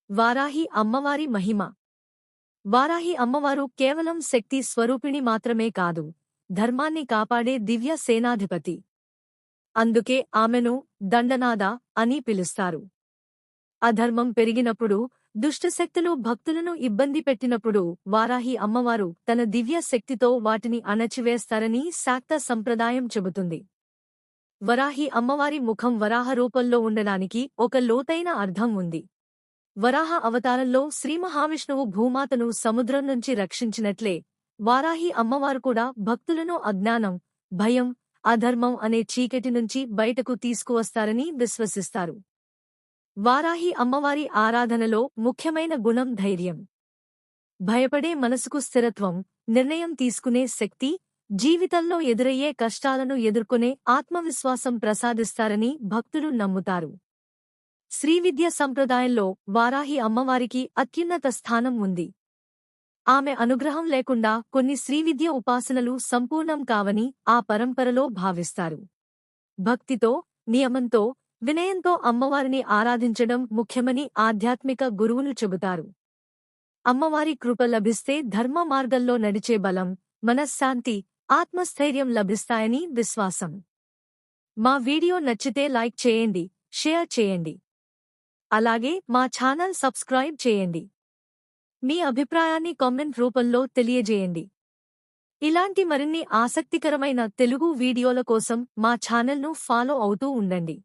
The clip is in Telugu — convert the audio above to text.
వారాహి అమ్మవారి మహిమ. వారాహి అమ్మవారు కేవలం శక్తి స్వరూపిణి మాత్రమే కాదు, ధర్మాన్ని కాపాడే దివ్య సేనాధిపతి. అందుకే ఆమెను దండనాథ అని పిలుస్తారు. అధర్మం పెరిగినప్పుడు, దుష్టశక్తులు భక్తులను ఇబ్బంది పెట్టినప్పుడు వారాహి అమ్మవారు తన దివ్య శక్తితో వాటిని అణచివేస్తారని శాక్త సంప్రదాయం చెబుతుంది. వరాహి అమ్మవారి ముఖం వరాహ రూపంలో ఉండడానికి ఒక లోతైన అర్థం ఉంది. వరాహ అవతారంలో శ్రీమహావిష్ణువు భూమాతను సముద్రం నుంచి రక్షించినట్లే, వారాహి అమ్మవారు కూడా భక్తులను అజ్ఞానం, భయం, అధర్మం అనే చీకటి నుంచి బయటకు తీసుకువస్తారని విశ్వసిస్తారు. వారాహి అమ్మవారి ఆరాధనలో ముఖ్యమైన గుణం ధైర్యం. భయపడే మనసుకు స్థిరత్వం, నిర్ణయం తీసుకునే శక్తి, జీవితంలో ఎదురయ్యే కష్టాలను ఎదుర్కొనే ఆత్మవిశ్వాసం ప్రసాదిస్తారని భక్తులు నమ్ముతారు. శ్రీవిద్య సంప్రదాయంలో వారాహి అమ్మవారికి అత్యున్నత స్థానం ఉంది. ఆమె అనుగ్రహం లేకుండా కొన్ని శ్రీవిద్య ఉపాసనలు సంపూర్ణం కావని ఆ పరంపరలో భావిస్తారు. భక్తితో, నియమంతో, వినయంతో అమ్మవారిని ఆరాధించడం ముఖ్యమని ఆధ్యాత్మిక గురువులు చెబుతారు. అమ్మవారి కృప లభిస్తే ధర్మ మార్గంలో నడిచే బలం, మనశ్శాంతి, ఆత్మస్థైర్యం లభిస్తాయని విశ్వాసం. మా వీడియో నచ్చితే లైక్ చేయండి, షేర్ చేయండి. అలాగే మా ఛానల్ సబ్స్క్రైబ్ చేయండి. మీ అభిప్రాయాన్ని కామెంట్ రూపంలో తెలియజేయండి. ఇలాంటి మరిన్ని ఆసక్తికరమైన తెలుగు వీడియోల కోసం మా ఛానల్ను ఫాలో అవుతూ ఉండండి.